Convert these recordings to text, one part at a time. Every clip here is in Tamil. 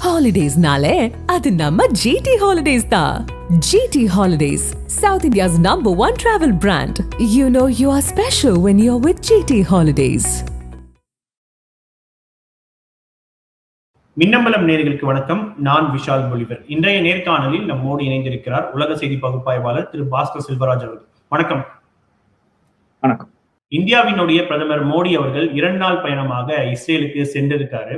Holidays-nale, அது நம்ம GT Holidays தான். GT Holidays, South India's #1 travel brand. You know you are special when you're with GT Holidays. Minnambalam நேயர்களுக்கு வணக்கம். நான் விஷால் பொலிவர். இன்றைய நேர்காணலில் நம்மோடு இணைந்திருக்கிறார் உலக செய்தி பகுப்பாய்வாளர் திரு பாஸ்கர் செல்வராஜ் அவர்கள். வணக்கம். வணக்கம். இந்தியாவினுடைய பிரதமர் மோடி அவர்கள் 2 நாள் பயணமாக இஸ்ரேலுக்கு சென்றிருக்காரு.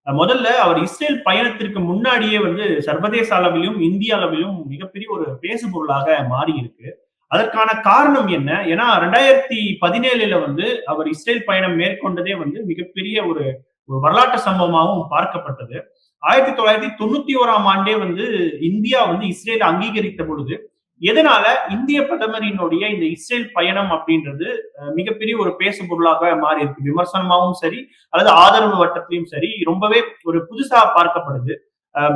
முதல்ல அவர் இஸ்ரேல் பயணத்திற்கு முன்னாடியே சர்வதேச அளவிலும் இந்திய அளவிலும் மிகப்பெரிய ஒரு பேசு பொருளாக மாறி இருக்கு. அதற்கான காரணம் என்ன? ஏன்னா 2017 அவர் இஸ்ரேல் பயணம் மேற்கொண்டதே மிகப்பெரிய ஒரு வரலாற்று சம்பவமாகவும் பார்க்கப்பட்டது. 1991ஆம் ஆண்டே இந்தியா இஸ்ரேல் அங்கீகரித்த பொழுது எதனால இந்திய பிரதமரினுடைய இந்த இஸ்ரேல் பயணம் அப்படின்றது மிகப்பெரிய ஒரு பேசு பொருளாக மாறி இருக்கு. விமர்சனமாகவும் சரி அல்லது ஆதரவு வட்டத்திலையும் சரி ரொம்பவே ஒரு புதுசா பார்க்கப்படுது.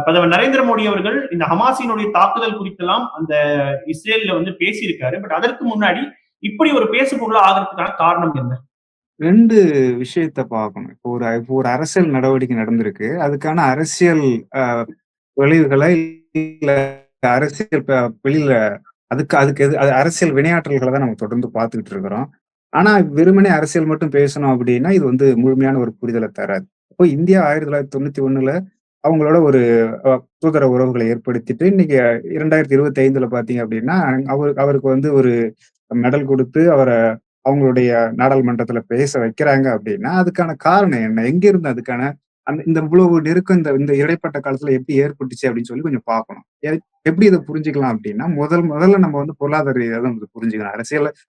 பிரதமர் நரேந்திர மோடி அவர்கள் இந்த ஹமாஸினுடைய தாக்குதல் குறித்தெல்லாம் அந்த இஸ்ரேல்ல பேசியிருக்காரு. பட் அதற்கு முன்னாடி இப்படி ஒரு பேசு பொருளா ஆகிறதுக்கான காரணம் என்ன? 2 விஷயத்த பார்க்கணும். இப்போ ஒரு அரசியல் நடவடிக்கை நடந்திருக்கு. அதுக்கான அரசியல் விளைவுகளை இல்ல அரசியல் வெளியில அதுக்கு அரசியல் வினையாற்றல்களை தான் நம்ம தொடர்ந்து பார்த்துக்கிட்டு இருக்கிறோம். ஆனா வெறுமனே அரசியல் மட்டும் பேசணும் அப்படின்னா இது முழுமையான ஒரு புரிதலை தராது. இப்போ இந்தியா 1991 அவங்களோட ஒரு தூதர உறவுகளை ஏற்படுத்திட்டு இன்னைக்கு 2025 பாத்தீங்க அப்படின்னா அவருக்கு ஒரு மெடல் கொடுத்து அவரை அவங்களுடைய நாடாளுமன்றத்துல பேச வைக்கிறாங்க அப்படின்னா அதுக்கான காரணம் என்ன? எங்க இருந்து அதுக்கான இந்த இவ்வளவு நெருக்கம் இந்த இடைப்பட்ட காலத்துல எப்படி ஏற்பட்டுச்சு அப்படின்னு சொல்லி கொஞ்சம் பார்க்கணும். எப்படி இதை புரிஞ்சுக்கலாம் அப்படின்னா முதல்ல நம்ம பொருளாதார ரீதியாக தான் புரிஞ்சுக்கணும்.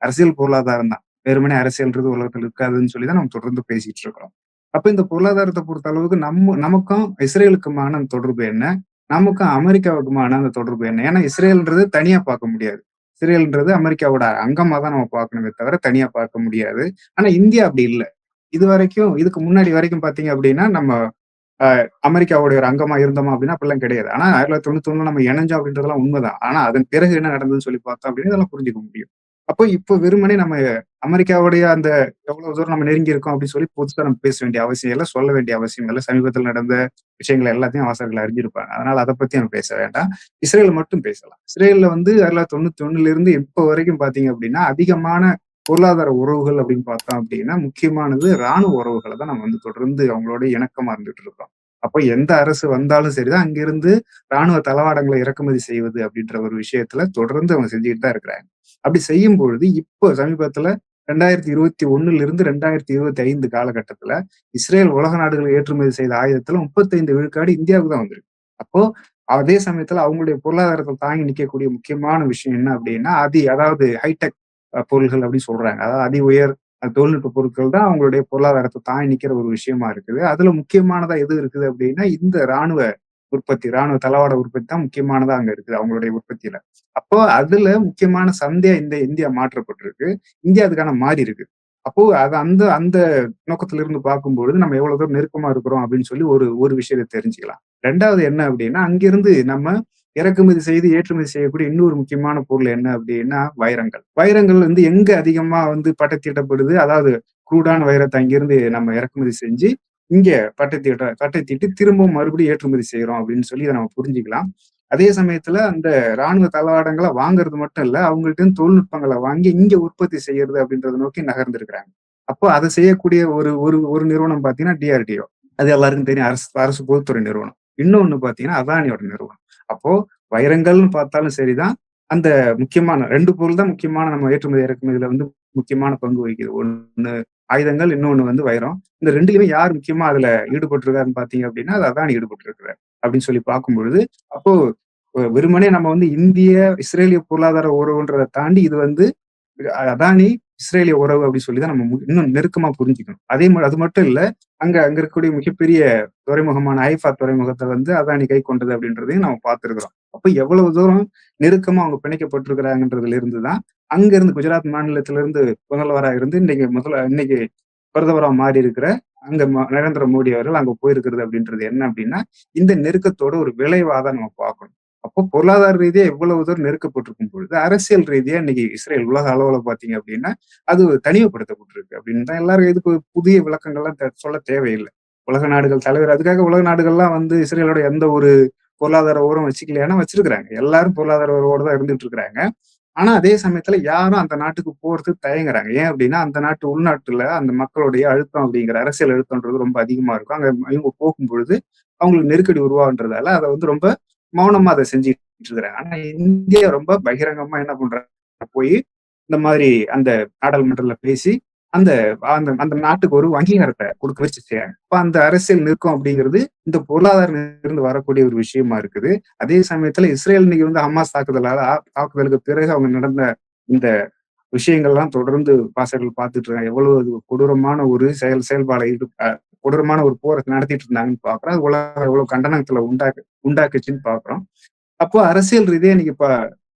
அரசியல் பொருளாதாரம் தான். வெறுமனே அரசியல்ன்றது உலகத்துல இருக்காதுன்னு சொல்லிதான் நம்ம தொடர்ந்து பேசிட்டு இருக்கிறோம். அப்ப இந்த பொருளாதாரத்தை பொறுத்த அளவுக்கு நமக்கும் இஸ்ரேலுக்குமான அந்த தொடர்பு என்ன, நமக்கும் அமெரிக்காவுக்குமான அந்த தொடர்பு என்ன? ஏன்னா இஸ்ரேல்ன்றது தனியா பார்க்க முடியாது. இஸ்ரேல்ன்றது அமெரிக்காவோட அங்கமா தான் நம்ம பார்க்கணுமே தவிர தனியா பார்க்க முடியாது. ஆனா இந்தியா அப்படி இல்லை. இதுக்கு முன்னாடி வரைக்கும் பாத்தீங்க அப்படின்னா நம்ம அமெரிக்காவோட ஒரு அங்கமா இருந்தோமா அப்படின்னா அப்படிலாம் கிடையாது. ஆனா 1991 நம்ம இணைஞ்சோம் அப்படின்றதெல்லாம் உண்மைதான். ஆனா அதன் பிறகு என்ன நடந்ததுன்னு சொல்லி பார்த்தோம் அப்படின்னு இதெல்லாம் புரிஞ்சுக்க முடியும். அப்போ இப்போ வெறுமனே நம்ம அமெரிக்காவுடைய அந்த எவ்வளவு தூரம் நம்ம நெருங்கி இருக்கோம் அப்படின்னு சொல்லி புதுசா நம்ம பேச வேண்டிய அவசியம் இல்லை, சொல்ல வேண்டிய அவசியம் இல்லை. சமீபத்தில் நடந்த விஷயங்கள் எல்லாத்தையும் வாசகர்கள் அறிஞ்சிருப்பாங்க. அதனால அதை பத்தி நம்ம பேச வேண்டாம். இஸ்ரேல் மட்டும் பேசலாம். இஸ்ரேல்ல 1991 இப்போ வரைக்கும் பாத்தீங்க அப்படின்னா அதிகமான பொருளாதார உறவுகள் அப்படின்னு பார்த்தோம் அப்படின்னா முக்கியமானது ராணுவ உறவுகளை தான் நம்ம தொடர்ந்து அவங்களோட இணக்கமா இருந்துட்டு இருக்கோம். அப்போ எந்த அரசு வந்தாலும் சரிதான் அங்கிருந்து ராணுவ தளவாடங்களை இறக்குமதி செய்வது அப்படின்ற ஒரு விஷயத்துல தொடர்ந்து அவங்க செஞ்சுக்கிட்டு தான் இருக்கிறாங்க. அப்படி செய்யும் பொழுது இப்போ சமீபத்துல 2021 2025 காலகட்டத்துல இஸ்ரேல் உலக நாடுகளை ஏற்றுமதி செய்த ஆயுதத்துல 35 விழுக்காடு இந்தியாவுக்கு தான் வந்திருக்கு. அப்போ அதே சமயத்துல அவங்களுடைய பொருளாதாரத்தை தாங்கி நிற்கக்கூடிய முக்கியமான விஷயம் என்ன அப்படின்னா அதாவது ஹைடெக் பொருள்கள் அப்படின்னு சொல்றாங்க. அதாவது அதி உயர் தொழில்நுட்ப பொருட்கள் தான் அவங்களுடைய பொருளாதாரத்தை தாங்கி நிற்கிற ஒரு விஷயமா இருக்குது. அதுல முக்கியமானதா எது இருக்குது அப்படின்னா இந்த ராணுவ தளவாட உற்பத்தி தான் முக்கியமானதா அங்க இருக்குது அவங்களுடைய உற்பத்தியில. அப்போ அதுல முக்கியமான சந்தையா இந்தியா மாற்றப்பட்டிருக்கு. இந்தியா அதுக்கான மாறி இருக்கு. அப்போ அது அந்த நோக்கத்துல இருந்து பார்க்கும்பொழுது நம்ம எவ்வளவு தூரம் நெருக்கமா இருக்கிறோம் அப்படின்னு சொல்லி ஒரு விஷயத்தை தெரிஞ்சுக்கலாம். 2வது என்ன அப்படின்னா அங்கிருந்து நம்ம இறக்குமதி செய்து ஏற்றுமதி செய்யக்கூடிய இன்னொரு முக்கியமான பொருள் என்ன அப்படின்னா வைரங்கள் எங்க அதிகமா பட்டத்தீட்டப்படுது. அதாவது குரூடான வைரத்தை அங்கிருந்து நம்ம இறக்குமதி செஞ்சு இங்க பட்டத்தீட்டு திரும்பவும் மறுபடியும் ஏற்றுமதி செய்யறோம் அப்படின்னு சொல்லி இதை நம்ம புரிஞ்சுக்கலாம். அதே சமயத்துல அந்த ராணுவ தளவாடங்களை வாங்குறது மட்டும் இல்ல, அவங்கள்ட்ட இருந்து தொழில்நுட்பங்களை வாங்கி இங்க உற்பத்தி செய்யறது அப்படின்றத நோக்கி நகர்ந்திருக்கிறாங்க. அப்போ அதை செய்யக்கூடிய ஒரு நிறுவனம் பாத்தீங்கன்னா DRDO. அது எல்லாருக்கும் தெரியும், அரசு பொதுத்துறை நிறுவனம். இன்னொன்னு பாத்தீங்கன்னா அதானியோட நிறுவனம். அப்போ வைரங்கள்னு பார்த்தாலும் சரிதான், அந்த முக்கியமான 2 பொருள் தான் முக்கியமான நம்ம ஏற்றுமதி இறக்குமதியில முக்கியமான பங்கு வகிக்குது. ஒண்ணு ஆயுதங்கள், இன்னொன்னு வைரம். இந்த 2லயுமே யார் முக்கியமா அதுல ஈடுபட்டிருக்காருன்னு பாத்தீங்க அப்படின்னா அது அதானி ஈடுபட்டிருக்கிறார் அப்படின்னு சொல்லி பார்க்கும் பொழுது அப்போ வெறுமனே நம்ம இந்திய இஸ்ரேலிய பொருளாதார உறவுன்றதை தாண்டி இது அதானி இஸ்ரேலிய உறவு அப்படின்னு சொல்லிதான் நம்ம இன்னும் நெருக்கமா புரிஞ்சுக்கணும். அது மட்டும் இல்ல, அங்க இருக்கக்கூடிய மிகப்பெரிய துறைமுகமான ஹைஃபா துறைமுகத்தை அதானி கை கொண்டது அப்படின்றதையும் நம்ம பார்த்திருக்கிறோம். அப்ப எவ்வளவு தூரம் நெருக்கமா அவங்க பிணைக்கப்பட்டிருக்கிறாங்கன்றதுல இருந்துதான் அங்க இருந்து குஜராத் மாநிலத்திலிருந்து முதல்வராக இருந்து இன்னைக்கு பிரதமரா மாறி இருக்கிற அங்க நரேந்திர மோடி அவர்கள் அங்க போயிருக்கிறது அப்படின்றது என்ன அப்படின்னா இந்த நெருக்கத்தோட ஒரு விளைவாதான் நம்ம பார்க்கணும். அப்போ பொருளாதார ரீதியா எவ்வளவு தூரம் நெருக்கப்பட்டிருக்கும் பொழுது அரசியல் ரீதியா இன்னைக்கு இஸ்ரேல் உலக அளவுல பாத்தீங்க அப்படின்னா அது தனிமைப்படுத்தப்பட்டிருக்கு அப்படின்னு தான் எல்லாரும் இதுக்கு புதிய விளக்கங்கள்லாம் சொல்ல தேவையில்லை. உலக நாடுகள் தலைவர். அதுக்காக உலக நாடுகள்லாம் வந்து இஸ்ரேலோட எந்த ஒரு பொருளாதார உறவும் வச்சுக்கலையானா வச்சிருக்கிறாங்க. எல்லாரும் பொருளாதார உறவோட தான் இருந்துட்டு இருக்கிறாங்க. ஆனா அதே சமயத்துல யாரும் அந்த நாட்டுக்கு போறதுக்கு தயங்குறாங்க. ஏன் அப்படின்னா, அந்த நாட்டு உள்நாட்டுல அந்த மக்களுடைய அழுத்தம் அப்படிங்கிற அரசியல் அழுத்தம்ன்றது ரொம்ப அதிகமா இருக்கும். அங்க இவங்க போகும்பொழுது அவங்களுக்கு நெருக்கடி உருவாகுன்றதால அத வந்து ரொம்ப மௌனமா அத செஞ்சுட்டு இருக்கிறாங்க. ஆனா இந்தியா ரொம்ப பகிரங்கமா என்ன பண்றாங்க, போயி இந்த மாதிரி அந்த நாடாளுமன்றத்துல பேசி அந்த அந்த அந்த நாட்டுக்கு ஒரு அங்கீகாரத்த குடுக்க முயற்சி செய்றாங்க. அப்ப அந்த அரசியல் நெருக்கம் அப்படிங்கிறது இந்த பொருளாதார இருந்து வரக்கூடிய ஒரு விஷயமா இருக்குது. அதே சமயத்துல இஸ்ரேல் இன்னைக்கு வந்து ஹமாஸ் தாக்குதலுக்கு பிறகு அவங்க நடந்த இந்த விஷயங்கள்லாம் தொடர்ந்து வாசகர்கள் பார்த்துட்டு இருக்காங்க. எவ்வளவு அது கொடூரமான ஒரு செயல்பாடை கொடூரமான ஒரு போர நடத்திட்டு இருந்தாங்கன்னு பார்க்குறோம். அது உலகம் எவ்வளவு கண்டனத்துல உண்டாக்குச்சுன்னு பார்க்குறோம். அப்போ அரசியல் ரீதியா இன்னைக்கு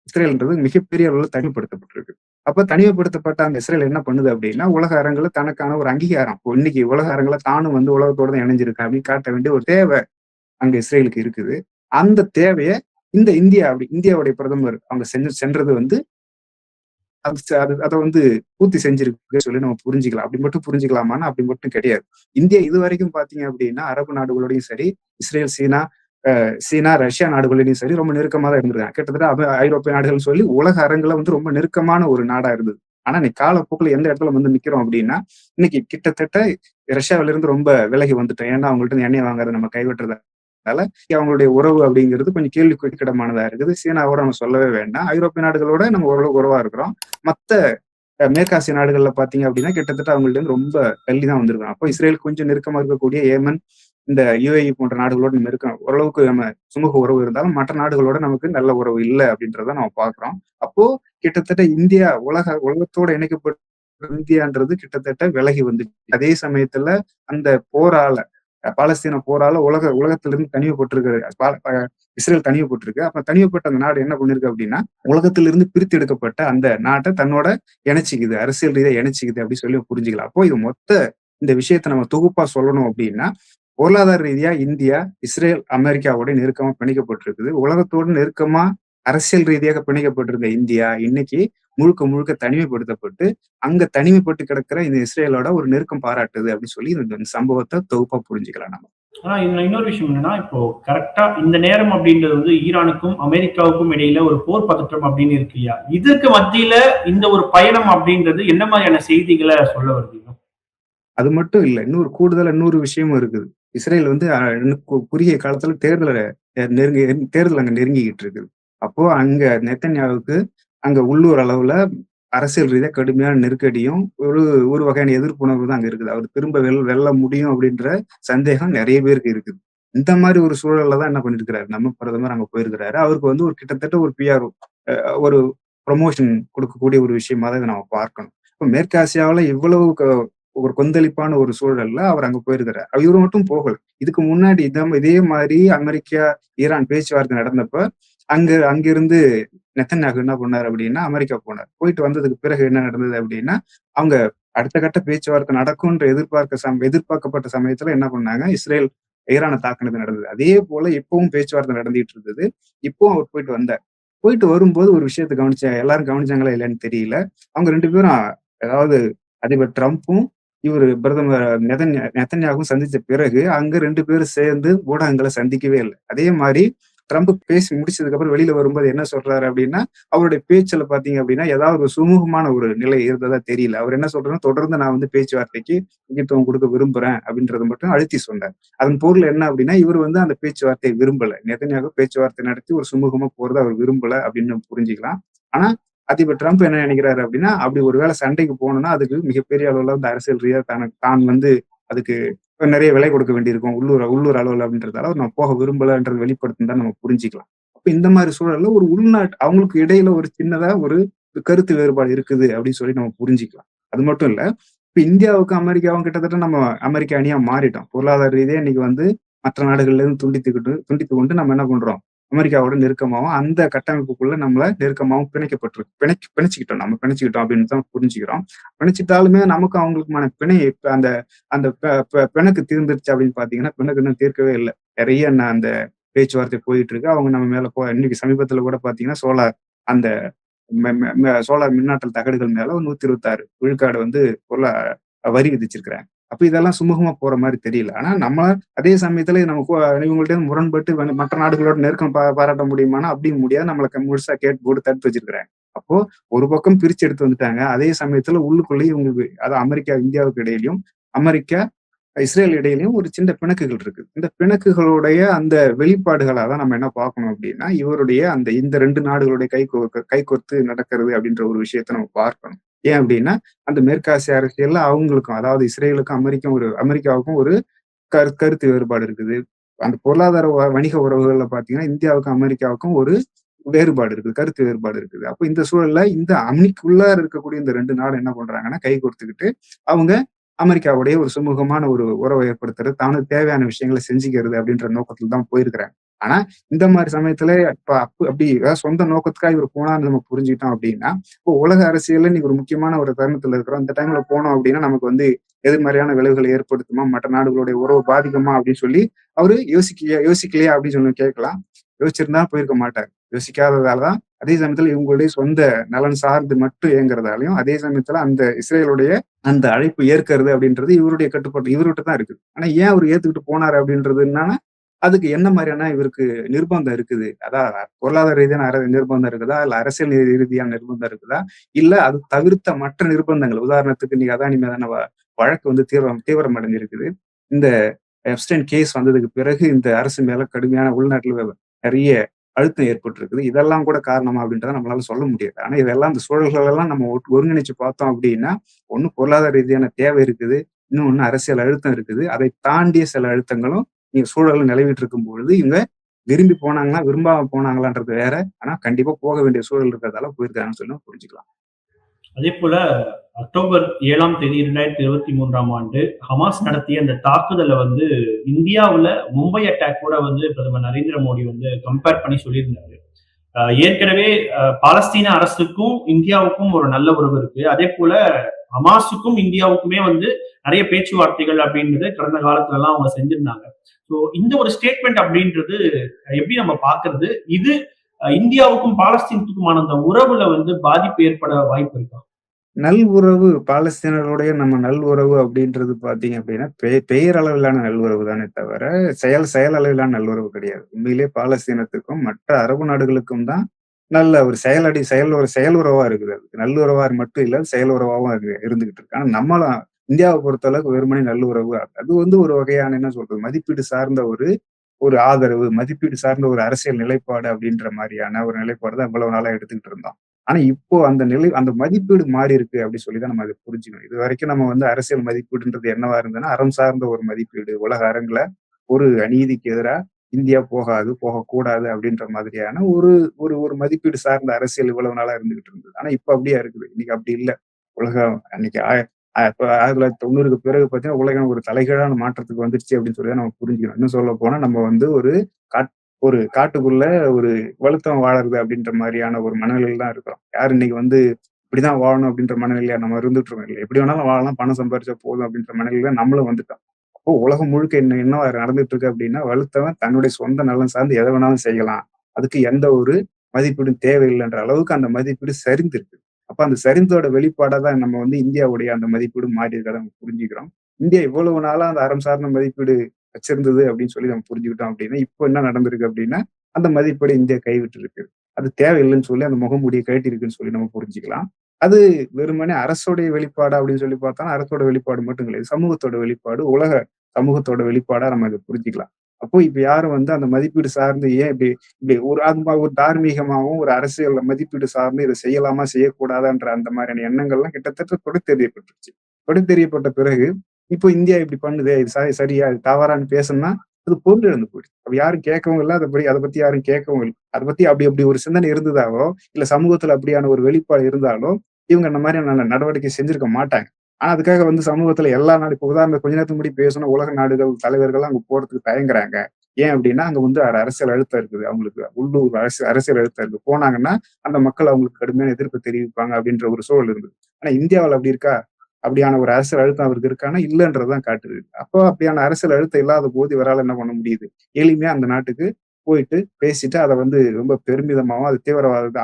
இஸ்ரேல்ன்றது மிகப்பெரிய அளவுல தனிமைப்படுத்தப்பட்டிருக்கு. அப்ப தனிமைப்படுத்தப்பட்ட அந்த இஸ்ரேல் என்ன பண்ணுது அப்படின்னா, உலக அரங்குல தனக்கான ஒரு அங்கீகாரம். இப்போ இன்னைக்கு உலக அரங்குல தானும் வந்து உலகத்தோட தான் இணைஞ்சிருக்கேன் அப்படின்னு காட்ட வேண்டிய ஒரு தேவை அங்க இஸ்ரேலுக்கு இருக்குது. அந்த தேவைய இந்தியாவுடைய பிரதமர் அவங்க சென்றது வந்து அத வந்து பூர்த்தி செஞ்சிருக்கு சொல்லி நம்ம புரிஞ்சுக்கலாம். அப்படி மட்டும் புரிஞ்சுக்கலாமான்னா அப்படி மட்டும் கிடையாது. இந்தியா இதுவரைக்கும் பார்த்தீங்க அப்படின்னா, அரபு நாடுகளோடையும் சரி, இஸ்ரேல், சீனா, ரஷ்யா நாடுகளோடையும் சரி ரொம்ப நெருக்கமா தான் இருந்திருக்காங்க. கிட்டத்தட்ட ஐரோப்பிய நாடுகள்னு சொல்லி உலக அரங்குல வந்து ரொம்ப நெருக்கமான ஒரு நாடா இருந்தது. ஆனா இன்னைக்கு காலப்போக்குல எந்த இடத்துல வந்து நிக்கிறோம் அப்படின்னா, இன்னைக்கு கிட்டத்தட்ட ரஷ்யாவில இருந்து ரொம்ப விலகி வந்துட்டோம். ஏன்னா அவங்கள்ட்ட இருந்து எண்ணெய் வாங்குறத நம்ம கைவிட்டுறதால அவங்களுடைய உறவு அப்படிங்கிறது கொஞ்சம் கேள்விக்குறிக்கிடமானதா இருக்குது. சீனாவோட நம்ம சொல்லவே வேண்டாம். ஐரோப்பிய நாடுகளோட நம்ம ஓரளவுக்கு உறவா இருக்கிறோம். மத்த மேற்காசிய நாடுகள்ல பாத்தீங்க அப்படின்னா கிட்டத்தட்ட அவங்கள்ட்ட இருந்து ரொம்ப தள்ளி தான் வந்திருக்கோம். அப்போ இஸ்ரேல் கொஞ்சம் நெருக்கமா இருக்கக்கூடிய ஏமன், இந்த UAE போன்ற நாடுகளோட நம்ம இருக்கோம். ஓரளவுக்கு நம்ம சுமூக உறவு இருந்தாலும் மற்ற நாடுகளோட நமக்கு நல்ல உறவு இல்லை அப்படின்றத நம்ம பாக்குறோம். அப்போ கிட்டத்தட்ட இந்தியா உலகத்தோட இணைக்கப்பட்ட இந்தியான்றது கிட்டத்தட்ட விலகி வந்துச்சு. அதே சமயத்துல அந்த போரால பாலஸ்தீன போரால உலகத்திலிருந்து தனிமைப்பட்டிருக்கிற இஸ்ரேல் தனிமைப்பட்டிருக்கு. அப்ப தனிமைப்பட்ட அந்த நாடு என்ன பண்ணிருக்கு அப்படின்னா, உலகத்திலிருந்து பிரித்து எடுக்கப்பட்ட அந்த நாட்டை தன்னோட இணைச்சிக்குது, அரசியல் ரீதியா இணைச்சிக்குது அப்படி சொல்லி புரிஞ்சுக்கலாம். அப்போ இது இந்த விஷயத்த நம்ம தொகுப்பா சொல்லணும் அப்படின்னா, பொருளாதார ரீதியா இந்தியா இஸ்ரேல், அமெரிக்காவோட நெருக்கமா பிணைக்கப்பட்டிருக்குது. உலகத்தோடு நெருக்கமா அரசியல் ரீதியாக பிணைக்கப்பட்டிருந்த இந்தியா இன்னைக்கு முழுக்க முழுக்க தனிமைப்படுத்தப்பட்டு அங்க தனிமைப்பட்டு கிடக்கிற இந்த இஸ்ரேலோட ஒரு நெருக்கம் பாராட்டுது அப்படின்னு சொல்லி இந்த சம்பவத்தை தொகுப்பா புரிஞ்சுக்கலாம் நம்ம. ஆனா இன்னொரு விஷயம் என்னன்னா, இப்போ கரெக்டா இந்த நேரம் அப்படின்றது வந்து ஈரானுக்கும் அமெரிக்காவுக்கும் இடையில ஒரு போர் பதற்றம் அப்படின்னு இருக்கு இல்லையா? இதுக்கு மத்தியில இந்த ஒரு பயணம் அப்படின்றது என்ன மாதிரியான செய்திகளை சொல்ல வருது? அது மட்டும் இல்ல. இன்னொரு விஷயமும் இருக்குது. இஸ்ரேல் வந்து குறுகிய காலத்துல தேர்தல் அங்க நெருங்கிக்கிட்டு இருக்குது. அப்போ அங்க நெத்தன்யாவுக்கு அங்க உள்ளூர் அளவுல அரசியல் ரீதியா கடுமையான நெருக்கடியும், ஒரு வகையான எதிர்ப்புணர்வு தான் அங்க இருக்குது. அவர் திரும்ப வெல்ல முடியும் அப்படின்ற சந்தேகம் நிறைய பேருக்கு இருக்குது. இந்த மாதிரி ஒரு சூழல்ல தான் என்ன பண்ணிருக்கிறாரு, நம்ம பிரதமர் அங்க போயிருக்கிறாரு. அவருக்கு வந்து ஒரு கிட்டத்தட்ட ஒரு PR ஒரு ப்ரமோஷன் கொடுக்கக்கூடிய ஒரு விஷயமா தான் இத நம்ம பார்க்கணும். இப்ப மேற்காசியாவுல இவ்வளவு ஒரு கொந்தளிப்பான ஒரு சூழல்ல அவர் அங்க போயிருக்கிறார். இவரு மட்டும் போகல. இதுக்கு முன்னாடி இதே மாதிரி அமெரிக்கா, ஈரான் பேச்சுவார்த்தை நடந்தப்ப அங்கிருந்து நெத்தன்யாகு என்ன பண்ணாரு அப்படின்னா, அமெரிக்கா போனார். போயிட்டு வந்ததுக்கு பிறகு என்ன நடந்தது அப்படின்னா, அவங்க அடுத்த கட்ட பேச்சுவார்த்தை நடக்கும்ன்ற எதிர்பார்க்கப்பட்ட சமயத்துல என்ன பண்ணாங்க, இஸ்ரேல் ஈரானை தாக்குனது நடந்தது. அதே போல இப்பவும் பேச்சுவார்த்தை நடந்துட்டு இருந்தது. இப்பவும் அவர் போயிட்டு வந்தார். போயிட்டு வரும்போது ஒரு விஷயத்த எல்லாரும் கவனிச்சாங்களா இல்லையான்னு தெரியல. அவங்க 2 பேரும், அதாவது அதிபர் ட்ரம்ப்பும் இவரு பிரதமர் நெதன்யாகும் சந்திச்ச பிறகு அங்க 2 பேரும் சேர்ந்து ஊடகங்களை சந்திக்கவே இல்லை. அதே மாதிரி ட்ரம்ப் பேசி முடிச்சதுக்கு அப்புறம் வெளியில வரும்போது என்ன சொல்றாரு அப்படின்னா, அவருடைய பேச்சுல பாத்தீங்க அப்படின்னா ஏதாவது ஒரு சுமூகமான ஒரு நிலை இருந்ததா தெரியல. அவர் என்ன சொல்றாருன்னா, தொடர்ந்து நான் வந்து பேச்சுவார்த்தைக்கு முக்கியத்துவம் கொடுக்க விரும்புறேன் அப்படின்றத மட்டும் அழுத்தி சொன்னார். அதன் பொருள் என்ன அப்படின்னா, இவர் வந்து அந்த பேச்சுவார்த்தையை விரும்பல. நெதன்யாகு பேச்சுவார்த்தை நடத்தி ஒரு சுமூகமா போறதை அவர் விரும்பல அப்படின்னு புரிஞ்சுக்கலாம். ஆனா அதிபர் ட்ரம்ப் என்ன நினைக்கிறாரு அப்படின்னா, அப்படி ஒருவேளை சண்டைக்கு போகணும்னா அதுக்கு மிகப்பெரிய அளவுல வந்து அரசியல் ரீதியா தான் வந்து அதுக்கு நிறைய விலை கொடுக்க வேண்டியிருக்கும் உள்ளூர் அளவுல அப்படின்றதால நான் போக விரும்பலன்றது வெளிப்படுத்தும் தான் நம்ம புரிஞ்சுக்கலாம். அப்ப இந்த மாதிரி சூழல்ல ஒரு அவங்களுக்கு இடையில ஒரு சின்னதா ஒரு கருத்து வேறுபாடு இருக்குது அப்படின்னு சொல்லி நம்ம புரிஞ்சுக்கலாம். அது மட்டும் இல்ல, இப்ப இந்தியாவுக்கும் அமெரிக்காவும் கிட்டத்தட்ட நம்ம அமெரிக்க அணியா மாறிட்டோம். பொருளாதார ரீதியா இன்னைக்கு வந்து மற்ற நாடுகள்ல இருந்து துண்டித்து கொண்டு நம்ம என்ன பண்றோம், அமெரிக்காவோட நெருக்கமாவும் அந்த கட்டமைப்புக்குள்ள நம்மள நெருக்கமாவும் பிணைச்சுக்கிட்டோம் அப்படின்னு தான் புரிஞ்சுக்கிறோம். பிணைச்சிட்டாலுமே நமக்கும் அவங்களுக்குமான பிணை அந்த அந்த பிணக்கு தீர்ந்துருச்சு அப்படின்னு பாத்தீங்கன்னா, பிணக்கு இன்னும் தீர்க்கவே இல்லை. நிறைய அந்த பேச்சுவார்த்தை போயிட்டு இருக்கு. அவங்க நம்ம மேல இன்னைக்கு சமீபத்துல கூட பாத்தீங்கன்னா, அந்த சோலார் மின்னாற்றல் தகடுகள் மேல 126 விழுக்காடு வந்து வரி விதிச்சிருக்கிறாங்க. அப்ப இதெல்லாம் சுமூகமா போற மாரி தெரியல. ஆனா நம்ம அதே சமயத்துல இவங்கள்ட்ட இருந்து முரண்பட்டு மற்ற நாடுகளோட நெருக்கம் பாராட்ட முடியுமான்னா, அப்படியும் முடியாது. நம்மள முழுசா கேட் போட்டு தடுத்து வச்சிருக்கிறாங்க. அப்போ ஒரு பக்கம் பிரிச்சு எடுத்து வந்துட்டாங்க. அதே சமயத்துல உள்ளுக்குள்ளேயும் இவங்களுக்கு அதாவது அமெரிக்கா, இந்தியாவுக்கு இடையிலயும், அமெரிக்கா, இஸ்ரேல் இடையிலயும் ஒரு சின்ன பிணக்குகள் இருக்கு. இந்த பிணக்குகளுடைய அந்த வெளிப்பாடுகளா தான் நம்ம என்ன பார்க்கணும் அப்படின்னா, இவருடைய இந்த 2 நாடுகளுடைய கைகோர்த்து நடக்கிறது அப்படின்ற ஒரு விஷயத்த நம்ம பார்க்கணும். ஏன் அப்படின்னா, அந்த மேற்காசிய அரசியல்ல அவங்களுக்கும் அதாவது இஸ்ரேலுக்கும் அமெரிக்காவுக்கும் ஒரு கருத்து வேறுபாடு இருக்குது. அந்த பொருளாதார வணிக உறவுகள்ல பார்த்தீங்கன்னா, இந்தியாவுக்கும் அமெரிக்காவுக்கும் ஒரு வேறுபாடு இருக்குது. கருத்து வேறுபாடு இருக்குது. அப்ப இந்த சூழல்ல இந்த அம்னிக்குள்ளார இருக்கக்கூடிய இந்த 2 நாடும் என்ன பண்றாங்கன்னா, கோர்த்துக்கிட்டு அவங்க அமெரிக்காவுடைய ஒரு சுமூகமான ஒரு உறவை ஏற்படுத்துறது, தானுக்கு தேவையான விஷயங்கள செஞ்சுக்கிறது அப்படின்ற நோக்கத்துல தான் போயிருக்கிறாங்க. ஆனா, இந்த மாரி சமயத்துல அப்படி ஏதாவது சொந்த நோக்கத்துக்காக இவரு போனார்ன்னு நம்ம புரிஞ்சுக்கிட்டோம் அப்படின்னா, இப்போ உலக அரசியல்ல இன்னைக்கு ஒரு முக்கியமான ஒரு தருணத்துல இருக்கிறோம். இந்த டைம்ல போனோம் அப்படின்னா, நமக்கு எதிர்மறையான விளைவுகளை ஏற்படுத்துமா? மற்ற நாடுகளுடைய உறவு பாதிக்குமா? அப்படின்னு சொல்லி அவரு யோசிக்கலையா அப்படின்னு சொல்லி கேட்கலாம். யோசிச்சிருந்தா போயிருக்க மாட்டாரு. யோசிக்காததால தான் அதே சமயத்துல இவங்களுடைய சொந்த நலன் சார்ந்து மட்டும் இயங்குறதாலயும், அதே சமயத்துல அந்த இஸ்ரேலுடைய அந்த அழைப்பு ஏற்கிறது அப்படின்றது இவருடைய கட்டுப்பாட்டு இவர்கிட்ட தான் இருக்குது. ஆனா ஏன் அவரு ஏத்துக்கிட்டு போனாரு அப்படின்றது என்னன்னா, அதுக்கு என்ன மாரியான இவருக்கு நிர்பந்தம் இருக்குது? அதான் பொருளாதார ரீதியான நிர்பந்தம் இருக்குதா? இல்ல அரசியல் ரீதியான நிர்பந்தம் இருக்குதா? இல்ல அது தவிர்த்த மற்ற நிர்பந்தங்கள். உதாரணத்துக்கு இன்னைக்கு அதானி மீதான வழக்கு தீவிரம் அடைஞ்சிருக்குது. இந்த எப்ஸ்டைன் கேஸ் வந்ததுக்கு பிறகு இந்த அரசு மேல கடுமையான உள்நாட்டுல நெறைய அழுத்தம் ஏற்பட்டிருக்குது. இதெல்லாம் கூட காரணமா அப்படின்றத நம்மளால சொல்ல முடியாது. ஆனா இதெல்லாம் இந்த சூழல்கள் எல்லாம் நம்ம ஒருங்கிணைச்சு பார்த்தோம் அப்படின்னா, ஒண்ணு பொருளாதார ரீதியான தேவை இருக்குது. இன்னொன்னு அரசியல் அழுத்தம் இருக்குது. அதை தாண்டிய சில அழுத்தங்களும் இங்க சூழல்ல நிலவிட்டு இருக்கும் பொழுது, இவங்க விரும்பி போனாங்களா, விரும்பாம போனாங்களான்றது வேற. ஆனா கண்டிப்பா போக வேண்டிய சூழல் இருக்கிறதால போயிருக்காங்கன்னு சொல்லி நம்ம புரிஞ்சுக்கலாம். அதேபோல அக்டோபர் 7ஆம் தேதி 2023ஆம் ஆண்டு ஹமாஸ் நடத்திய அந்த தாக்குதல இந்தியாவுல மும்பை அட்டாக் கூட பிரதமர் நரேந்திர மோடி கம்பேர் பண்ணி சொல்லியிருந்தாரு. ஏற்கனவே பாலஸ்தீன அரசுக்கும் இந்தியாவுக்கும் ஒரு நல்ல உறவு இருக்கு. அதே போல ஹமாஸுக்கும் இந்தியாவுக்குமே நிறைய பேச்சுவார்த்தைகள் அப்படின்றது கடந்த காலத்துல எல்லாம் அவங்க செஞ்சிருந்தாங்க. ஸோ இந்த ஒரு ஸ்டேட்மெண்ட் அப்படின்றது எப்படி நம்ம பாக்குறது? இது இந்தியாவுக்கும் பாலஸ்தீனத்துக்குமான அந்த உறவுல பாதிப்பு ஏற்பட வாய்ப்பு இருக்கா? நல்உறவு பாலஸ்தீனர்களுடைய நம்ம நல்உறவு அப்படின்றது பார்த்தீங்க அப்படின்னா, பெயர் அளவிலான நல்உறவு தானே தவிர, செயல் அளவிலான நல்உறவு கிடையாது. உண்மையிலேயே பாலஸ்தீனத்துக்கும் மற்ற அரபு நாடுகளுக்கும் தான் நல்ல ஒரு செயல் உறவா இருக்குது அது. நல்லுறவா மட்டும் இல்ல, செயல் உறவாவும் இருந்துகிட்டு இருக்கு. ஆனா நம்மளும் இந்தியாவை பொறுத்தளவுக்கு வெறுமனே நல்லுறவு அது ஒரு வகையான என்ன சொல்றது, மதிப்பீடு சார்ந்த ஒரு ஒரு ஆதரவு, மதிப்பீடு சார்ந்த ஒரு அரசியல் நிலைப்பாடு அப்படின்ற மாரியான ஒரு நிலைப்பாடு தான் இவ்வளவு நாளா எடுத்துக்கிட்டு இருந்தோம். ஆனா இப்போ அந்த மதிப்பீடு மாறி இருக்கு அப்படி சொல்லி தான் நம்ம அத புரிஞ்சுக்கணும். இதுவரைக்கும் நம்ம அரசியல் மதிப்பீடுன்றது என்னவா இருந்ததுன்னா, அறம் சார்ந்த ஒரு மதிப்பீடு. உலக அரங்குல ஒரு அநீதிக்கு எதிரா இந்தியா போகாது, போகக்கூடாது அப்படின்ற மாதிரியான ஒரு ஒரு ஒரு மதிப்பீடு சார்ந்த அரசியல் இவ்வளவு நாளா இருந்துகிட்டு இருந்தது. ஆனா இப்ப அப்படியா இருக்குது. இன்னைக்கு அப்படி இல்ல. உலகம் அன்னைக்கு இப்ப 1990க்கு பிறகு பார்த்தீங்கன்னா, உலகம் ஒரு தலைகீழான மாற்றத்துக்கு வந்துருச்சு அப்படின்னு சொல்லி தான் நம்ம புரிஞ்சுக்கணும். இன்னும் சொல்லப்போனா நம்ம காட் ஒரு காட்டுக்குள்ள ஒரு வலுத்தவன் வாழறது அப்படின்ற மாரியான ஒரு மனநிலையில தான் இருக்கிறோம். யார் இன்னைக்கு இப்படிதான் வாழணும் அப்படின்ற மனநிலையா நம்ம இருந்துட்டு இருக்கோம் இல்ல. எப்படி வேணாலும் வாழலாம், பணம் சம்பாரிச்சா போதும் அப்படின்ற மனநிலையில நம்மளும் வந்துட்டோம். அப்போ உலகம் முழுக்க என்னவா நடந்துட்டு இருக்கு அப்படின்னா, வலுத்தவன் தன்னுடைய சொந்த நலன் சார்ந்து எத வேணாலும் செய்யலாம். அதுக்கு எந்த ஒரு மதிப்பீடும் தேவையில்லைன்ற அளவுக்கு அந்த மதிப்பீடு சரிந்திருக்கு. அப்ப அந்த சரிந்தோட வெளிப்பாடா தான் நம்ம இந்தியாவுடைய அந்த மதிப்பீடு மாறி இருக்கிறத நம்ம புரிஞ்சுக்கிறோம். இந்தியா இவ்வளவு நாளா அந்த அறம் சார்ந்த மதிப்பீடு வச்சிருந்தது அப்படின்னு சொல்லி நம்ம புரிஞ்சுக்கிட்டோம் அப்படின்னா, இப்போ என்ன நடந்திருக்கு அப்படின்னா, அந்த மதிப்பீடு இந்தியா கைவிட்டு இருக்கு. அது தேவையில்லைன்னு சொல்லி அந்த முகமூடிய கழட்டியிருக்குன்னு சொல்லி நம்ம புரிஞ்சுக்கலாம். அது வெறுமனே அரசுடைய வெளிப்பாடா அப்படின்னு சொல்லி பார்த்தா, அரசோட வெளிப்பாடு மட்டும் கிடையாது. சமூகத்தோட வெளிப்பாடு, உலக சமூகத்தோட வெளிப்பாடா நம்ம இத புரிஞ்சுக்கலாம். அப்போ இப்ப யாரும் அந்த மதிப்பீடு சார்ந்து ஏன் இப்படி இப்படி ஒரு தார்மீகமாவும், ஒரு அரசியல் மதிப்பீடு சார்ந்து இத செய்யலாமா, செய்யக்கூடாதான்ற அந்த மாதிரியான எண்ணங்கள்லாம் கிட்டத்தட்ட தொடுத்தெறியப்பட்டுருச்சு. தொடுத்தெறியப்பட்ட பிறகு, இப்போ இந்தியா இப்படி பண்ணுதே, இது சரியா, இது தவறான்னு பேசணும்னா, அது பொருள் இழந்து போயிடுச்சு. அப்ப யாரும் கேட்கவும் இல்ல. அத பத்தி யாரும் கேட்கவும் இல்ல. அத பத்தி அப்படி அப்படி ஒரு சிந்தனை இருந்ததாவோ, இல்ல சமூகத்துல அப்படியான ஒரு வெளிப்பாடு இருந்தாலோ, இவங்க இந்த மாதிரியான நடவடிக்கை செஞ்சிருக்க மாட்டாங்க. ஆனா அதுக்காக சமூகத்துல எல்லா நாடு இப்ப உதாரணத்துக்கு கொஞ்ச நேரத்துக்கு முன்னாடி பேசணும் உலக நாடுகள் தலைவர்கள் அங்க போறதுக்கு தயங்குறாங்க. ஏன் அப்படின்னா, அங்க அரசியல் அழுத்தம் இருக்குது. அவங்களுக்கு உள்ளூர் அரசியல் அழுத்தம் இருக்கு. போனாங்கன்னா, அந்த மக்கள் அவங்களுக்கு கடுமையான எதிர்ப்பு தெரிவிப்பாங்க அப்படின்ற ஒரு சூழல் இருந்தது. ஆனா இந்தியாவுல அப்படி இருக்கா? அப்படியான ஒரு அரசியல் அழுத்தம் அவருக்கு இருக்கான்னா, இல்லன்றதுதான் காட்டுது. அப்போ அப்படியான அரசியல் அழுத்தம் இல்லாத போது இவரால என்ன பண்ண முடியுது? எளிமையா அந்த நாட்டுக்கு போயிட்டு பேசிட்டு அத ரொம்ப பெருமிதமாவும், அது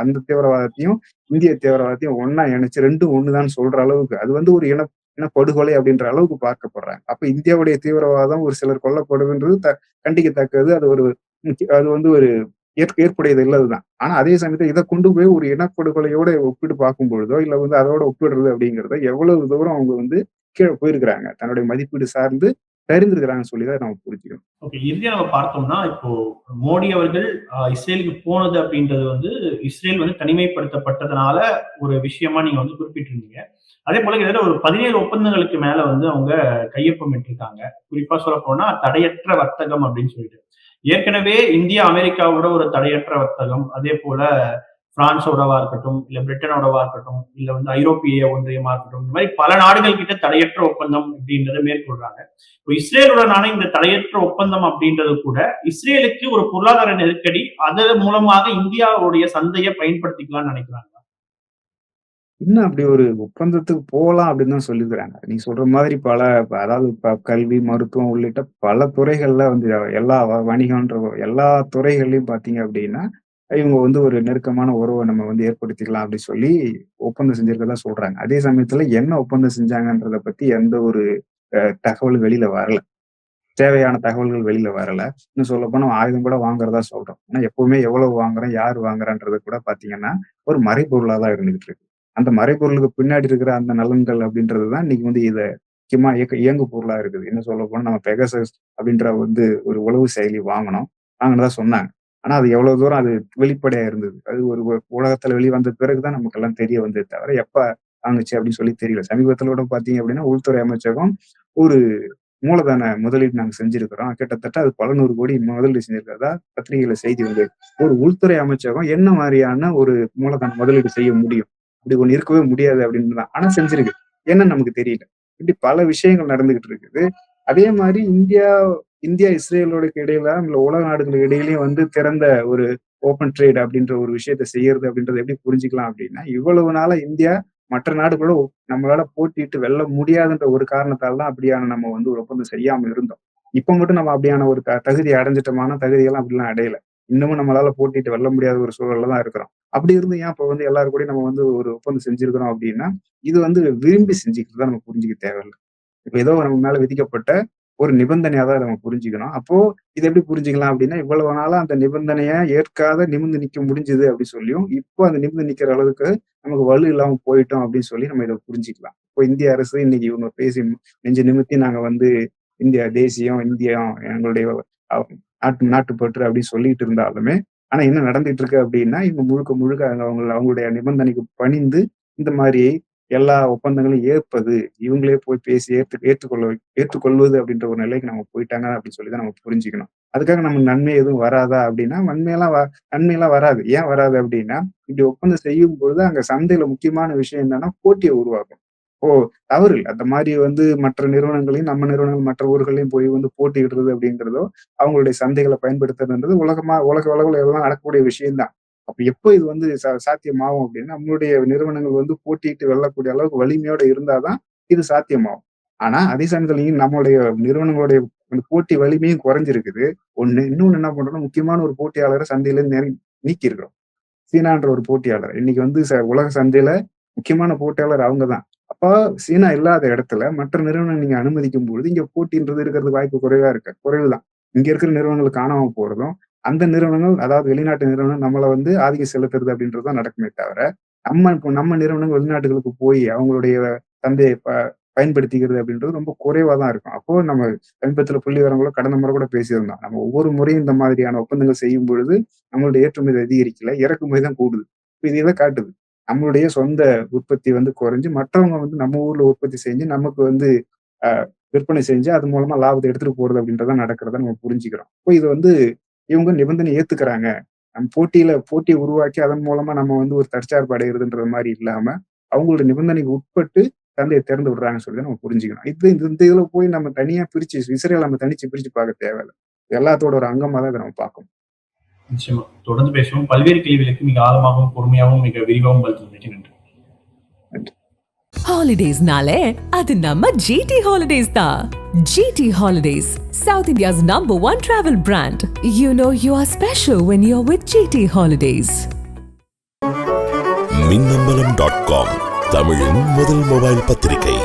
அந்த தீவிரவாதத்தையும், இந்திய தீவிரவாதத்தையும் ஒண்ணா இணைச்சு 2ம் ஒண்ணுதான்னு சொல்ற அளவுக்கு அது ஒரு இனப்படுகொலை அப்படின்ற அளவுக்கு பார்க்கப்படுறாங்க. அப்ப இந்தியாவுடைய தீவிரவாதம் ஒரு சிலர் கொல்லப்படுதுன்றது கண்டிக்கத்தக்கது. அது வந்து ஒரு ஏற்புடையது இல்லதுதான். ஆனா அதே சமயத்துல இதை கொண்டு போய் ஒரு இனப்படுகொலையோட ஒப்பிட்டு பார்க்கும் பொழுதோ, இல்ல வந்து அதோட ஒப்பிடுறது அப்படிங்கிறத எவ்வளவு தூரம் அவங்க வந்து கீழே போயிருக்கிறாங்க. தன்னுடைய மதிப்பீடு சார்ந்து தெரிந்திருக்கிறாங்கன்னு சொல்லிதான் நம்ம புரிஞ்சுக்கணும். ஓகே. இறுதியா நம்ம பார்த்தோம்னா, இப்போ மோடி அவர்கள் இஸ்ரேலுக்கு போனது அப்படின்றது வந்து, இஸ்ரேல் வந்து தனிமைப்படுத்தப்பட்டதனால ஒரு விஷயமா நீங்க வந்து குறிப்பிட்டிருந்தீங்க. அதே போல கிட்டத்தட்ட ஒரு 17 ஒப்பந்தங்களுக்கு மேல வந்து அவங்க கையொப்பமிட்டிருக்காங்க. குறிப்பா சொல்லப்போனா தடையற்ற வர்த்தகம் அப்படின்னு சொல்லிட்டு. ஏற்கனவே இந்தியா, அமெரிக்காவோட ஒரு தடையற்ற வர்த்தகம், அதே போல பிரான்ஸோடவா இருக்கட்டும், இல்ல பிரிட்டனோடவா இருக்கட்டும், இல்ல வந்து ஐரோப்பிய ஒன்றியமா இருக்கட்டும், இந்த மாதிரி பல நாடுகள் கிட்ட தடையற்ற ஒப்பந்தம் அப்படின்றத மேற்கொள்றாங்க. இப்போ இஸ்ரேலுடனான இந்த தடையற்ற ஒப்பந்தம் அப்படின்றது கூட இஸ்ரேலுக்கு ஒரு பொருளாதார நெருக்கடி, அதன் மூலமாக இந்தியாவுடைய சந்தையை பயன்படுத்திக்கலாம்னு நினைக்கிறாங்க. இன்னும் அப்படி ஒரு ஒப்பந்தத்துக்கு போலாம் அப்படின்னு தான் சொல்லியிருக்கிறாங்க. நீங்க சொல்ற மாதிரி அதாவது கல்வி, மருத்துவம் உள்ளிட்ட பல துறைகள்ல வந்து எல்லா வணிகம்ன்ற எல்லா துறைகள்லயும் பார்த்தீங்க அப்படின்னா, இவங்க வந்து ஒரு நெருக்கமான உறவை நம்ம வந்து ஏற்படுத்திக்கலாம் அப்படின்னு சொல்லி ஒப்பந்தம் செஞ்சிருக்கிறதா சொல்றாங்க. அதே சமயத்துல என்ன ஒப்பந்தம் செஞ்சாங்கன்றத பத்தி எந்த ஒரு தகவல் வெளியில வரல. தேவையான தகவல்கள் வெளியில வரல. இன்னும் சொல்லப்போனா ஆயுதம் கூட வாங்குறதா சொல்றோம். ஆனா எப்பவுமே எவ்வளவு வாங்குறோம், யார் வாங்குறான்றது கூட பார்த்தீங்கன்னா, ஒரு மறைபொருளா தான் இருந்துகிட்டு இருக்கு. அந்த மறைபொருளுக்கு பின்னாடி இருக்கிற அந்த நலன்கள் அப்படின்றது தான் இன்னைக்கு வந்து இத முக்கியமா இயங்கு பொருளா இருக்குது. இன்னும் சொல்லப்போனா நம்ம பெகாசஸ் அப்படின்ற வந்து ஒரு உளவு செயலி வாங்கினதா சொன்னாங்க. ஆனா அது எவ்வளவு தூரம் அது வெளிப்படையா இருந்தது. அது ஒரு உலகத்துல வெளிவந்த பிறகு தான் நமக்கெல்லாம் தெரிய வந்ததே தவிர, எப்ப வாங்குச்சு அப்படின்னு சொல்லி தெரியல. சமீபத்துல கூட பார்த்தீங்க அப்படின்னா, உள்துறை அமைச்சகம் ஒரு மூலதன முதலீடு நாங்க செஞ்சிருக்கிறோம். கிட்டத்தட்ட அது பல 100 கோடி முதலீடு செஞ்சிருக்கிறதா பத்திரிகையில செய்தி வந்து. ஒரு உள்துறை அமைச்சகம் என்ன மாரியான ஒரு மூலதன முதலீடு செய்ய முடியும்? அப்படி ஒண்ணு இருக்கவே முடியாது அப்படின்னு தான். ஆனா செஞ்சிருக்கு. என்னன்னு நமக்கு தெரியல. இப்படி பல விஷயங்கள் நடந்துகிட்டு இருக்குது. அதே மாரி இந்தியா இஸ்ரேலோடுக்கு இடையில, இல்ல உலக நாடுகளுக்கு இடையிலயும் வந்து திறந்த ஒரு ஓப்பன் ட்ரேட் அப்படின்ற ஒரு விஷயத்த செய்யறது அப்படின்றத எப்படி புரிஞ்சுக்கலாம் அப்படின்னா, இவ்வளவு நாளா இந்தியா மற்ற நாடுகளோட நம்மளால போட்டியிட்டு வெல்ல முடியாதுன்ற ஒரு காரணத்தால தான் அப்படியான நம்ம வந்து ஒரு ஒப்பந்தம் செய்யாம இருந்தோம். இப்ப மட்டும் நம்ம அப்படியான ஒரு தகுதி அடைஞ்சிட்டோமான தகுதியெல்லாம் அப்படிலாம் அடையல. இன்னமும் நம்மளால போட்டியிட்டு வெல்ல முடியாத ஒரு சூழல்ல தான் இருக்கிறோம். அப்படி இருந்து ஏன் இப்ப வந்து எல்லாரும் கூடயும் நம்ம வந்து ஒரு ஒப்பந்தம் செஞ்சிருக்கிறோம் அப்படின்னா, இது வந்து விரும்பி செஞ்சுக்கிறத நம்ம புரிஞ்சுக்க தேவையில்ல. இப்ப ஏதோ நம்ம மேல விதிக்கப்பட்ட ஒரு நிபந்தனையா தான் நம்ம புரிஞ்சுக்கணும். அப்போ இத எப்படி புரிஞ்சுக்கலாம் அப்படின்னா, இவ்வளவு நாளா அந்த நிபந்தனைய ஏற்காத நிமிர்ந்து நிக்க முடிஞ்சது அப்படி சொல்லியும், இப்போ அந்த நிமிர்ந்து நிக்கிற அளவுக்கு நமக்கு வலு இல்லாம போயிட்டோம் அப்படின்னு சொல்லி நம்ம இத புரிஞ்சுக்கலாம். இப்போ இந்திய அரசு இன்னைக்கு இவங்க பேசி நெஞ்ச நிமித்தி நாங்க வந்து இந்தியா தேசியம், இந்தியம் எங்களுடைய நாட்டுப்பற்று அப்படின்னு சொல்லிட்டு இருந்தாலுமே, ஆனா என்ன நடந்துட்டு இருக்கு அப்படின்னா, இவங்க முழுக்க முழுக்க அவங்களுடைய நிபந்தனைக்கு பணிந்து இந்த மாரி எல்லா ஒப்பந்தங்களையும் ஏற்பது, இவங்களே போய் பேசி ஏற்றுக்கொள்வது அப்படின்ற ஒரு நிலைக்கு நம்ம போயிட்டாங்க அப்படின்னு சொல்லி தான் நம்ம புரிஞ்சுக்கணும். அதுக்காக நமக்கு நன்மை எதுவும் வராதா அப்படின்னா, நன்மையெல்லாம் வராது. ஏன் வராது அப்படின்னா, இப்படி ஒப்பந்தம் செய்யும்பொழுது அங்க சந்தையில முக்கியமான விஷயம் என்னன்னா, போட்டிய உருவாக்கும். ஓ! தவறு இல்ல. அந்த மாரி வந்து மற்ற நிறுவனங்களையும், நம்ம நிறுவனங்கள் மற்ற ஊர்களையும் போய் வந்து போட்டியிடுறது அப்படிங்கிறதோ, அவங்களுடைய சந்தைகள பயன்படுத்துறதுன்றது உலக அளவுல எல்லாம் நடக்கக்கூடிய விஷயம் தான். அப்ப எப்போ இது வந்து சாத்தியமாகும் அப்படின்னா, நம்மளுடைய நிறுவனங்கள் வந்து போட்டியிட்டு வெல்லக்கூடிய அளவுக்கு வலிமையோட இருந்தா தான் இது சாத்தியமாகும். ஆனா, அதே சமயத்துல நம்மளுடைய நிறுவனங்களுடைய அந்த போட்டி வலிமையும் குறைஞ்சிருக்குது. ஒண்ணு. இன்னொன்னு என்ன பண்றோம்னா, முக்கியமான ஒரு போட்டியாளர சந்தையிலிருந்து நீக்கியிருக்கிறோம். சீனான்ற ஒரு போட்டியாளர். இன்னைக்கு வந்து உலக சந்தையில முக்கியமான போட்டியாளர் அவங்க தான். அப்ப சீனா இல்லாத இடத்துல மற்ற நிறுவனம் நீங்க அனுமதிக்கும் பொழுது, இங்க போட்டின்றது இருக்கிறதுக்கு வாய்ப்பு குறைவுதான். இங்க இருக்கிற நிறுவனங்கள் காணாம போறதும், அந்த நிறுவனங்கள் அதாவது வெளிநாட்டு நிறுவனம் நம்மள வந்து ஆதிக்கம் செலுத்துறது அப்படின்றது தான் நடக்குமே தவிர, நம்ம நிறுவனங்கள் வெளிநாட்டுகளுக்கு போய் அவங்களுடைய சந்தையை பயன்படுத்திக்கிறது அப்படின்றது ரொம்ப குறைவா தான் இருக்கும். அப்போ நம்ம சமீபத்தில புள்ளிவிவரங்களோ கடந்த முறை கூட பேசியிருந்தோம். நம்ம ஒவ்வொரு முறையும் இந்த மாதிரியான ஒப்பந்தங்கள் செய்யும் பொழுது, நம்மளுடைய ஏற்றுமதி அதிகரிக்கல, இறக்குமதி தான் கூடுது. இப்ப இது எத காட்டுது? நம்மளுடைய சொந்த உற்பத்தி வந்து குறைஞ்சு, மற்றவங்க வந்து நம்ம ஊர்ல உற்பத்தி செஞ்சு, நமக்கு வந்து அ விற்பனை செஞ்சு, அது மூலமா லாபத்த எடுத்துட்டு போறது அப்படின்றத நடக்கிறத நம்ம புரிஞ்சுக்கிறோம். இப்போ இது வந்து இவங்க நிபந்தனை ஏத்துக்கிறாங்க. போட்டிய உருவாக்கி அதன் மூலமா நம்ம வந்து ஒரு தற்சார்பு அடையறதுன்ற மாரி இல்லாம, அவங்களோட நிபந்தனைக்கு உட்பட்டு சந்தைய திறந்து விடுறாங்கன்னு சொல்லி நம்ம புரிஞ்சுக்கணும். இந்த இதுல போய் நம்ம தனியா இஸ்ரேல நம்ம தனிச்சு பிரிச்சு பார்க்க தேவையில்ல. எல்லாத்தோட ஒரு அங்கமா தான் இத நம்ம பார்க்கணும். நிச்சயமா. தொடர்ந்து பேசுவோம். பல்வேறு கேள்விகளுக்கு மிக ஆழமாகவும், பொறுமையாகவும், மிக விரிவாகவும் பதிலளித்தமைக்கு நன்றி. நன்றி. Holidays-nale, adu namma GT Holidays da. GT Holidays, South India's #1 travel brand. You know you are special when you're with GT Holidays. மின்னம்பலம்.com தமிழின் முதல் மொபைல் பத்திரிகை.